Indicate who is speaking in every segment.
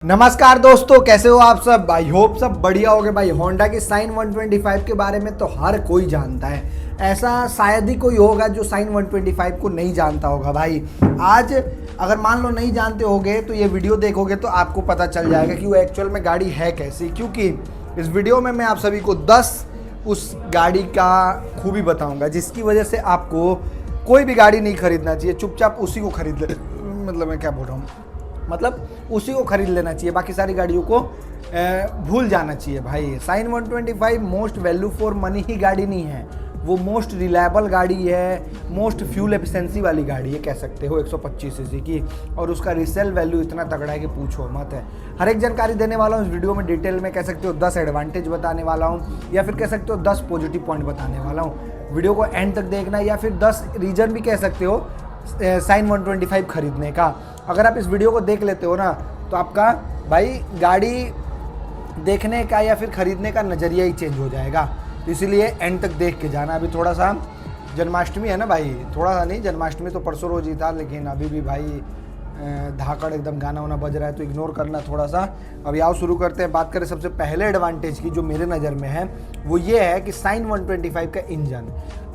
Speaker 1: नमस्कार दोस्तों, कैसे हो आप सब। आई होप सब बढ़िया होगे भाई। होंडा की साइन 125 के बारे में तो हर कोई जानता है। ऐसा शायद ही कोई होगा जो साइन 125 को नहीं जानता होगा भाई। आज अगर मान लो नहीं जानते होगे तो ये वीडियो देखोगे तो आपको पता चल जाएगा कि वो एक्चुअल में गाड़ी है कैसी। क्योंकि इस वीडियो में मैं आप सभी को 10 उस गाड़ी का खूबी बताऊँगा जिसकी वजह से आपको कोई भी गाड़ी नहीं खरीदना चाहिए, चुपचाप उसी को खरीद ले। मतलब मैं क्या बोल रहा हूँ, मतलब उसी को खरीद लेना चाहिए, बाकी सारी गाड़ियों को भूल जाना चाहिए भाई। Shine 125 most value for money ही गाड़ी नहीं है, वो मोस्ट रिलायबल गाड़ी है, मोस्ट फ्यूल एफिशिएंसी वाली गाड़ी है कह सकते हो, 125 सीसी की। और उसका रीसेल वैल्यू इतना तगड़ा है कि पूछो मत है। हर एक जानकारी देने वाला हूँ इस वीडियो में डिटेल में, कह सकते हो 10 एडवांटेज बताने वाला हूँ या फिर कह सकते हो 10 पॉजिटिव पॉइंट बताने वाला हूँ। वीडियो को एंड तक देखना, या फिर 10 रीजन भी कह सकते हो साइन 125 खरीदने का। अगर आप इस वीडियो को देख लेते हो ना तो आपका भाई गाड़ी देखने का या फिर खरीदने का नज़रिया ही चेंज हो जाएगा। तो इसीलिए एंड तक देख के जाना। अभी थोड़ा सा जन्माष्टमी है ना भाई, थोड़ा सा नहीं, जन्माष्टमी तो परसों रोज ही था, लेकिन अभी भी भाई धाकड़ एकदम गाना वाना बज रहा है तो इग्नोर करना थोड़ा सा। अभी आओ शुरू करते हैं। बात करें सबसे पहले एडवांटेज की जो मेरे नज़र में है, वो ये है कि साइन 125 का इंजन।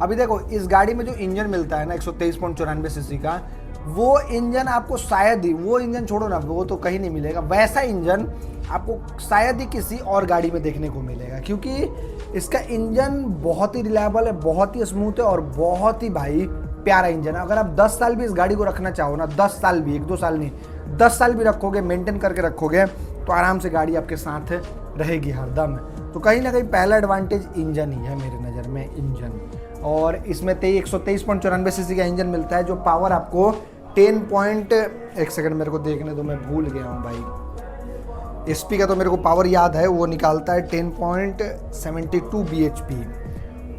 Speaker 1: अभी देखो इस गाड़ी में जो इंजन मिलता है ना 123.94 सीसी का, वो इंजन आपको शायद ही, वो इंजन छोड़ो ना, वो तो कहीं नहीं मिलेगा। वैसा इंजन आपको शायद ही किसी और गाड़ी में देखने को मिलेगा, क्योंकि इसका इंजन बहुत ही रिलायबल है, बहुत ही स्मूथ है और बहुत ही भाई प्यारा इंजन है। अगर आप 10 साल भी इस गाड़ी को रखना चाहो ना, 10 साल भी, 1-2 साल नहीं, 10 साल भी रखोगे, मेंटेन करके रखोगे तो आराम से गाड़ी आपके साथ रहेगी हरदम। तो कहीं ना कहीं पहला एडवांटेज इंजन ही है मेरे नज़र में, इंजन। और इसमें 123.94 सीसी का इंजन मिलता है, जो पावर आपको 1 सेकंड मेरे को देखने दो, मैं भूल गया हूँ भाई। एसपी का तो मेरे को पावर याद है, वो निकालता है 10.72 bhp।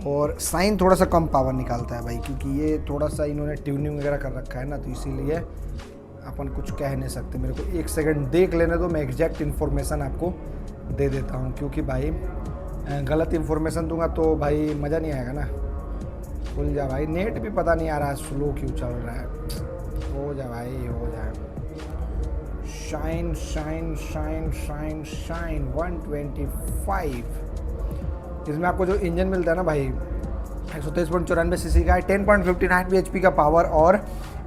Speaker 1: और साइन थोड़ा सा कम पावर निकालता है भाई, क्योंकि ये थोड़ा सा इन्होंने ट्यूनिंग वगैरह कर रखा है ना, तो इसीलिए अपन कुछ कह नहीं सकते। मेरे को 1 सेकंड देख लेने दो, मैं एग्जैक्ट इन्फॉर्मेशन आपको दे देता हूँ, क्योंकि भाई गलत इन्फॉर्मेशन दूंगा तो भाई मज़ा नहीं आएगा ना। खुल जा भाई, नेट भी पता नहीं आ रहा है स्लो क्यों चल रहा है। हो जा भाई, हो जाए। Shine shine shine shine shine 125, इसमें आपको जो इंजन मिलता है ना भाई 123.94 सीसी का है, 10.59 bhp का पावर और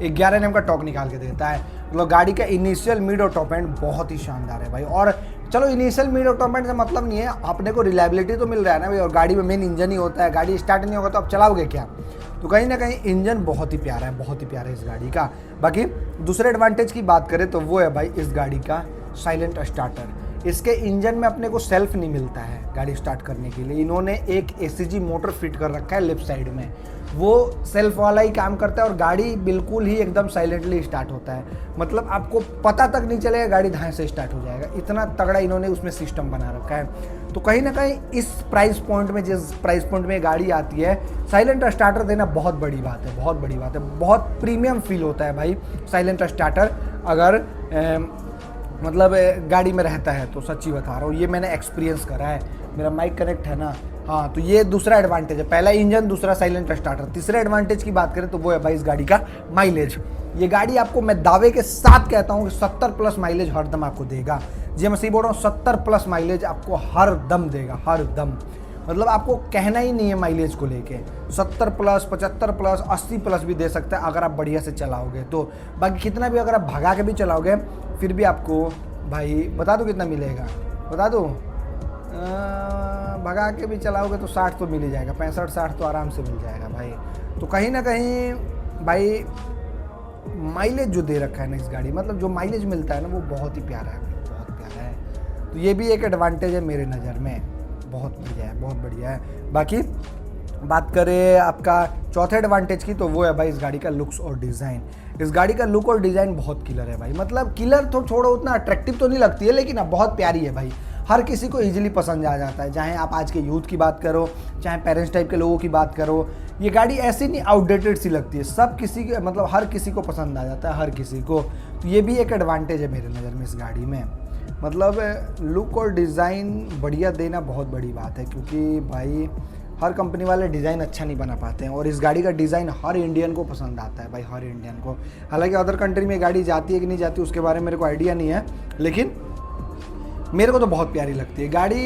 Speaker 1: 11 Nm का टॉर्क निकाल के देता है। मतलब गाड़ी का इनिशियल, मिड और टॉप एंड बहुत ही शानदार है भाई। और चलो इनिशियल, मिड और टॉप एंड से मतलब नहीं है, अपने को रिलायबिलिटी तो मिल रहा है ना भाई, और गाड़ी में मेन इंजन ही होता है। गाड़ी स्टार्ट नहीं होगा तो आप चलाओगे क्या। तो कहीं ना कहीं इंजन बहुत ही प्यारा है, बहुत ही प्यारा है इस गाड़ी का। बाकी दूसरे एडवांटेज की बात करें तो वो है भाई इस गाड़ी का साइलेंट स्टार्टर। इसके इंजन में अपने को सेल्फ नहीं मिलता है गाड़ी स्टार्ट करने के लिए, इन्होंने एक एसीजी मोटर फिट कर रखा है लेफ्ट साइड में, वो सेल्फ वाला ही काम करता है और गाड़ी बिल्कुल ही एकदम साइलेंटली स्टार्ट होता है। मतलब आपको पता तक नहीं चलेगा, गाड़ी धाए से स्टार्ट हो जाएगा, इतना तगड़ा इन्होंने उसमें सिस्टम बना रखा है। तो कहीं ना कहीं इस प्राइस पॉइंट में, जिस प्राइस पॉइंट में गाड़ी आती है, साइलेंट स्टार्टर देना बहुत बड़ी बात है, बहुत बड़ी बात है। बहुत प्रीमियम फील होता है भाई साइलेंट स्टार्टर अगर मतलब गाड़ी में रहता है, तो सच्ची बता रहा हूँ, ये मैंने एक्सपीरियंस करा है। मेरा माइक कनेक्ट है ना, हाँ। तो ये दूसरा एडवांटेज है, पहला इंजन, दूसरा साइलेंट स्टार्टर। तीसरे एडवांटेज की बात करें तो वो है भाई इस गाड़ी का माइलेज। ये गाड़ी आपको मैं दावे के साथ कहता हूँ कि 70+ माइलेज हर दम आपको देगा। जी मैं सही बोल रहा हूँ, 70+ माइलेज आपको हर दम देगा, हर दम। मतलब आपको कहना ही नहीं है माइलेज को लेके, 70+, 75+, 80+ भी दे सकता है अगर आप बढ़िया से चलाओगे तो। बाकी कितना भी अगर आप भगा के भी चलाओगे फिर भी आपको भाई बता दो कितना मिलेगा, बता दो, भगा के भी चलाओगे तो 60 तो मिल ही जाएगा, 65-60 तो आराम से मिल जाएगा भाई। तो कहीं ना कहीं भाई माइलेज जो दे रखा है ना इस गाड़ी, मतलब जो माइलेज मिलता है ना वो बहुत ही प्यारा है, बहुत प्यारा है। तो ये भी एक एडवांटेज है मेरे नज़र में, बहुत बढ़िया है, बहुत बढ़िया है। बाकी बात करें आपका चौथे एडवांटेज की तो वो है भाई इस गाड़ी का लुक्स और डिज़ाइन। इस गाड़ी का लुक और डिज़ाइन बहुत किलर है भाई, मतलब किलर तो छोड़ो, उतना अट्रैक्टिव तो नहीं लगती है, लेकिन अब बहुत प्यारी है भाई। हर किसी को इजीली पसंद आ जाता है, चाहे आप आज के यूथ की बात करो, चाहे पेरेंट्स टाइप के लोगों की बात करो। ये गाड़ी ऐसी नहीं आउटडेटेड सी लगती है, सब किसी के, मतलब हर किसी को पसंद आ जाता है, हर किसी को। तो ये भी एक एडवांटेज है मेरे नज़र में इस गाड़ी में। मतलब लुक और डिज़ाइन बढ़िया देना बहुत बड़ी बात है, क्योंकि भाई हर कंपनी वाले डिज़ाइन अच्छा नहीं बना पाते हैं, और इस गाड़ी का डिज़ाइन हर इंडियन को पसंद आता है भाई, हर इंडियन को। हालांकि अदर कंट्री में गाड़ी जाती है कि नहीं जाती उसके बारे में मेरे को आइडिया नहीं है, लेकिन मेरे को तो बहुत प्यारी लगती है गाड़ी,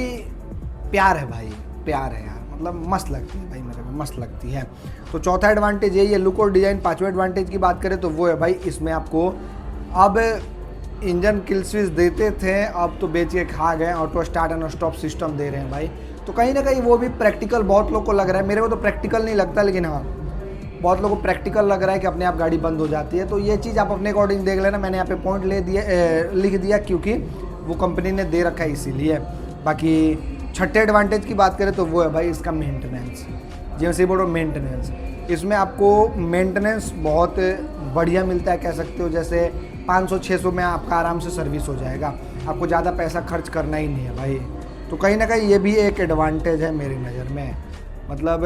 Speaker 1: प्यार है भाई, प्यार है यार, मतलब मस्त लगती है भाई, मेरे को मस्त लगती है। तो चौथा एडवांटेज ये लुक और डिज़ाइन। पांचवें एडवांटेज की बात करें तो वो है भाई, इसमें आपको अब इंजन किल स्विच देते थे, अब तो बेच के खा गए, auto start and stop system दे रहे हैं भाई। तो कहीं ना कहीं वो भी प्रैक्टिकल बहुत लोग को लग रहा है, मेरे को तो प्रैक्टिकल नहीं लगता, लेकिन हाँ बहुत लोगों को प्रैक्टिकल लग रहा है कि अपने आप गाड़ी बंद हो जाती है। तो ये चीज़ आप अपने अकॉर्डिंग देख लेना, मैंने यहाँ पे पॉइंट लिख दिया क्योंकि वो कंपनी ने दे रखा है इसीलिए। बाकी छठे एडवांटेज की बात करें तो वो है भाई इसका मेंटेनेंस। जैसे बोलो मेंटेनेंस, इसमें आपको मेंटेनेंस बहुत बढ़िया मिलता है, कह सकते हो जैसे 500-600 में आपका आराम से सर्विस हो जाएगा, आपको ज़्यादा पैसा खर्च करना ही नहीं है भाई। तो कहीं ना कहीं ये भी एक एडवांटेज है मेरी नज़र में, मतलब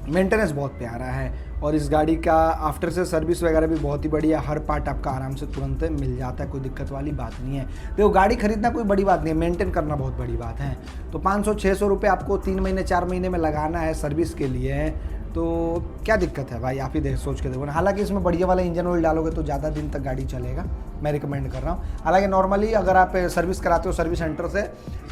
Speaker 1: मेंटेनेंस बहुत प्यारा है। और इस गाड़ी का आफ्टर से सर्विस वगैरह भी बहुत ही बढ़िया, हर पार्ट आपका आराम से तुरंत मिल जाता है, कोई दिक्कत वाली बात नहीं है। देखो गाड़ी खरीदना कोई बड़ी बात नहीं है, मेंटेन करना बहुत बड़ी बात है। तो 500-600 रुपये आपको 3 महीने 4 महीने में लगाना है सर्विस के लिए, तो क्या दिक्कत है भाई, आप ही देख सोच के देखो ना। हालांकि इसमें बढ़िया वाला इंजन ऑयल डालोगे तो ज़्यादा दिन तक गाड़ी चलेगा, मैं रिकमेंड कर रहा हूँ। हालांकि नॉर्मली अगर आप सर्विस कराते हो सर्विस सेंटर से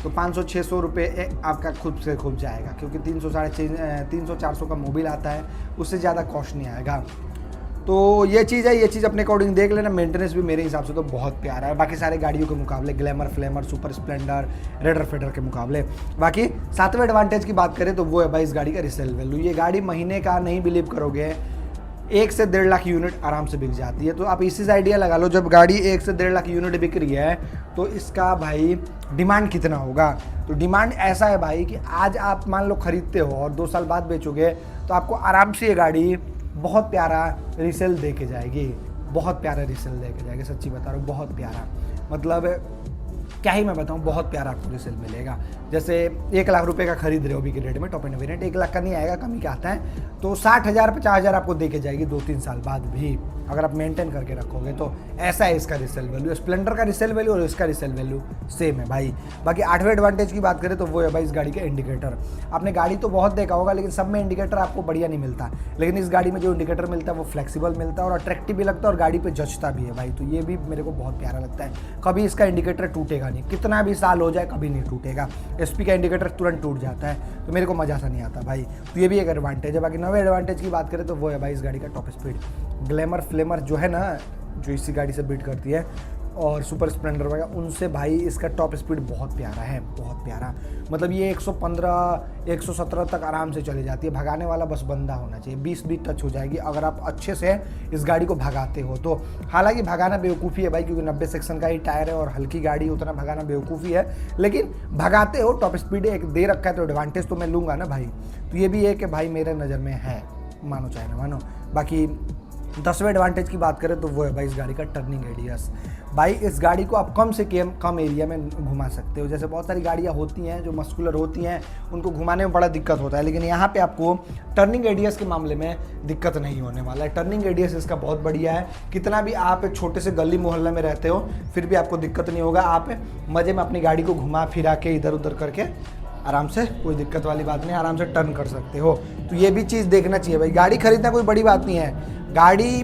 Speaker 1: तो 500-600 रुपये आपका खुद से खुद जाएगा, क्योंकि 300-400 का मोबिल आता है, उससे ज़्यादा कॉस्ट नहीं आएगा। तो ये चीज़ है, ये चीज़ अपने अकॉर्डिंग देख लेना। मेंटेनेंस भी मेरे हिसाब से तो बहुत प्यारा है बाकी सारे गाड़ियों के मुकाबले, ग्लैमर, फ्लेमर, सुपर स्प्लेंडर, रेडर फेडर के मुकाबले। बाकी सातवें एडवांटेज की बात करें तो वो है भाई इस गाड़ी का रिसेल वैल्यू। ये गाड़ी महीने का नहीं बिलीव करोगे 1 से 1.5 लाख यूनिट आराम से बिक जाती है। तो आप इसी से आइडिया लगा लो, जब गाड़ी 1 से 1.5 लाख यूनिट बिक रही है तो इसका भाई डिमांड कितना होगा। तो डिमांड ऐसा है भाई कि आज आप मान लो खरीदते हो और 2 साल बाद बेचोगे तो आपको आराम से ये गाड़ी बहुत प्यारा रिसेल दे के जाएगी, बहुत प्यारा रिसेल दे के जाएगी, सच्ची बता रहा हूँ, बहुत प्यारा, मतलब क्या ही मैं बताऊँ, बहुत प्यारा आपको रिसेल मिलेगा। जैसे 1 लाख रुपए का खरीद रहे हो अभी के रेट में टॉप एंड वेरिएंट, 1 लाख का नहीं आएगा, कम ही का आता है, तो 60,000 50,000 आपको दे के जाएगी 2-3 साल बाद भी, अगर आप मेंटेन करके रखोगे तो। ऐसा है इसका रिसेल वैल्यू, स्प्लेंडर का रिसेल वैल्यू और इसका रिसेल वैल्यू सेम है भाई। बाकी 8वें एडवांटेज की बात करें तो वो है भाई इस गाड़ी के इंडिकेटर। आपने गाड़ी तो बहुत देखा होगा लेकिन सब में इंडिकेटर आपको बढ़िया नहीं मिलता, लेकिन इस गाड़ी में जो इंडिकेटर मिलता है वो फ्लेक्सिबल मिलता है और अट्रैक्टिव भी लगता है और गाड़ी पे जचता भी है भाई। तो ये भी मेरे को बहुत प्यारा लगता है, कभी इसका इंडिकेटर टूटेगा नहीं, कितना भी साल हो जाए कभी नहीं टूटेगा। एसपी का इंडिकेटर तुरंत टूट जाता है, तो मेरे को मजा सा नहीं आता भाई। तो ये भी एक एडवांटेज है। बाकी 9वें एडवांटेज की बात करें तो वो है भाई इस गाड़ी का टॉप स्पीड। ग्लैमर फ्लेमर जो है ना, जो इसी गाड़ी से बीट करती है, और सुपर स्प्लेंडर वगैरह, उनसे भाई इसका टॉप स्पीड बहुत प्यारा है, बहुत प्यारा। मतलब ये 115-117 तक आराम से चली जाती है, भगाने वाला बस बंदा होना चाहिए, 20 भी टच हो जाएगी अगर आप अच्छे से इस गाड़ी को भगाते हो तो। हालांकि भगाना बेवकूफ़ी है भाई, क्योंकि 90 सेक्शन का ही टायर है और हल्की गाड़ी, उतना भगाना बेवकूफ़ी है, लेकिन भगाते हो, टॉप स्पीड एक दे रखा है तो एडवांटेज तो मैं लूँगा ना भाई। तो ये भी है कि भाई मेरे नज़र में है, मानो चाहे ना मानो। बाकी 10वें एडवांटेज की बात करें तो वो है भाई इस गाड़ी का टर्निंग रेडियस। भाई इस गाड़ी को आप कम से कम एरिया में घुमा सकते हो। जैसे बहुत सारी गाड़ियाँ होती हैं जो मस्कुलर होती हैं, उनको घुमाने में बड़ा दिक्कत होता है, लेकिन यहाँ पे आपको टर्निंग रेडियस के मामले में दिक्कत नहीं होने वाला है। टर्निंग रेडियस इसका बहुत बढ़िया है, कितना भी आप छोटे से गली मोहल्ले में रहते हो फिर भी आपको दिक्कत नहीं होगा, आप मज़े में अपनी गाड़ी को घुमा फिरा के इधर उधर करके आराम से, कोई दिक्कत वाली बात नहीं, आराम से टर्न कर सकते हो। तो ये भी चीज़ देखना चाहिए भाई। गाड़ी खरीदना कोई बड़ी बात नहीं है, गाड़ी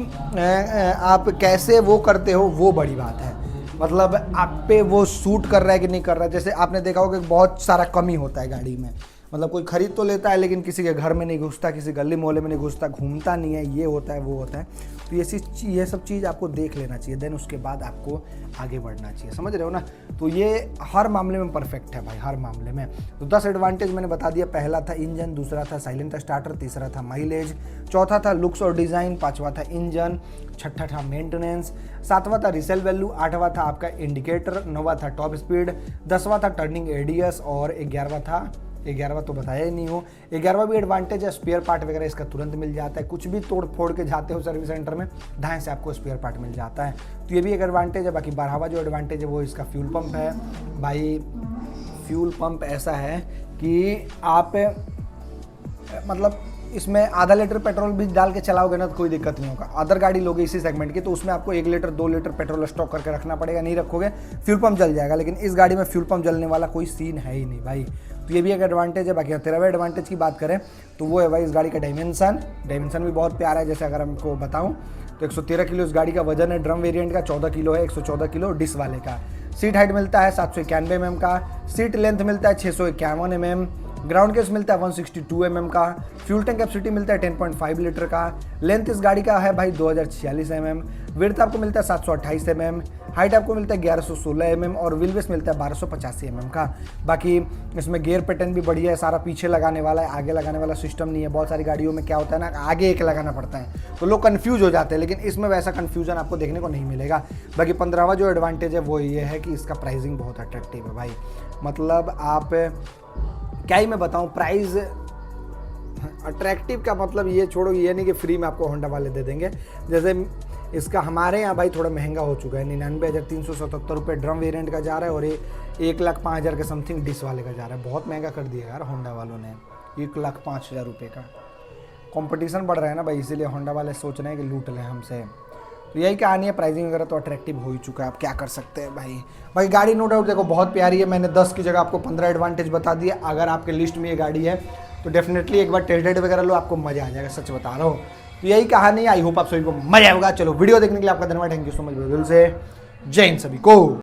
Speaker 1: आप कैसे वो करते हो वो बड़ी बात है, मतलब आप पे वो सूट कर रहा है कि नहीं कर रहा है। जैसे आपने देखा होगा कि बहुत सारा कमी होता है गाड़ी में, मतलब कोई खरीद तो लेता है लेकिन किसी के घर में नहीं घुसता, किसी गली मोहल्ले में नहीं घुसता, घूमता नहीं है, ये होता है वो होता है। तो ये सब चीज़ आपको देख लेना चाहिए, देन उसके बाद आपको आगे बढ़ना चाहिए, समझ रहे हो ना। तो ये हर मामले में परफेक्ट है भाई, हर मामले में। तो 10 एडवांटेज मैंने बता दिया। पहला था इंजन, दूसरा था साइलेंट स्टार्टर, तीसरा था माइलेज, चौथा था लुक्स और डिज़ाइन, पाँचवा था इंजन, छठा था मेंटेनेंस, सातवां था रिसेल वैल्यू, आठवां था आपका इंडिकेटर, नौवां था टॉप स्पीड, 10वां था टर्निंग रेडियस और 11वां तो बताया ही नहीं हो। 11वां भी एडवांटेज है, स्पेयर पार्ट वगैरह इसका तुरंत मिल जाता है, कुछ भी तोड़ फोड़ के जाते हो सर्विस सेंटर में, ढाई से आपको स्पेयर पार्ट मिल जाता है। तो ये भी एक एडवांटेज है। बाकी 12वां जो एडवांटेज है वो इसका फ्यूल पंप है भाई। फ्यूल पंप ऐसा है कि आप मतलब इसमें आधा लीटर पेट्रोल भी डाल के चलाओगे ना तो कोई दिक्कत नहीं होगा। अदर गाड़ी लोगे इसी सेगमेंट की तो उसमें आपको 1 लीटर 2 लीटर पेट्रोल स्टॉक करके रखना पड़ेगा, नहीं रखोगे फ्यूल पंप जल जाएगा, लेकिन इस गाड़ी में फ्यूल पंप जलने वाला कोई सीन है ही नहीं भाई। तो ये भी एक एडवांटेज है। बाकी 13वें एडवांटेज की बात करें तो वो है भाई इस गाड़ी का डायमेंशन भी बहुत प्यारा है। जैसे अगर हमको बताऊँ तो 113 किलो इस गाड़ी का वजन है, ड्रम वेरिएंट का 14 किलो है, 114 किलो डिस वाले का। सीट हाइट मिलता है 791 mm का, सीट लेंथ मिलता है 651 mm, ग्राउंड केस मिलता है 162 mm का, फ्यूल टैंक कैपेसिटी मिलता है 10.5 लीटर का, लेंथ इस गाड़ी का है भाई 2046 mm, विड्थ आपको मिलता है 728 mm, हाइट आपको मिलता है 1116 mm और व्हील बेस मिलता है 1285 mm का। बाकी इसमें गियर पैटर्न भी बढ़िया है, सारा पीछे लगाने वाला है, आगे लगाने वाला सिस्टम नहीं है। बहुत सारी गाड़ियों में क्या होता है ना, आगे एक लगाना पड़ता है तो लोग कंफ्यूज हो जाते हैं, लेकिन इसमें वैसा कंफ्यूजन आपको देखने को नहीं मिलेगा। बाकी 15वां जो एडवांटेज है वो ये है कि इसका प्राइसिंग बहुत अट्रैक्टिव है भाई। मतलब आप क्या ही मैं बताऊं, प्राइस अट्रैक्टिव का मतलब ये छोड़ो, ये नहीं कि फ्री में आपको होंडा वाले दे देंगे। जैसे इसका हमारे यहाँ भाई थोड़ा महंगा हो चुका है, 99,377 रुपये ड्रम वेरिएंट का जा रहा है और 1,05,000 के समथिंग डिस वाले का जा रहा है। बहुत महंगा कर दिया यार होंडा वालों ने, 1,05,000 रुपये का। कंपटीशन बढ़ रहा है ना भाई, इसीलिए होंडा वाले सोच रहे हैं कि लूट लें हमसे। तो यही कहानी है, प्राइसिंग वगैरह तो अट्रैक्टिव हो ही चुका है, आप क्या कर सकते हैं भाई गाड़ी नो डाउट देखो बहुत प्यारी है। मैंने 10 की जगह आपको 15 एडवांटेज बता दिए। अगर आपके लिस्ट में ये गाड़ी है तो डेफिनेटली एक बार टेस्ट राइड वगैरह लो, आपको मजा आ जाएगा, सच बता रहा हूँ। तो यही कहानी है, आई होप आप सभी को मजा आएगा। चलो वीडियो देखने के लिए आपका धन्यवाद, थैंक यू सो मच दिल से, जय हिंद सभी को।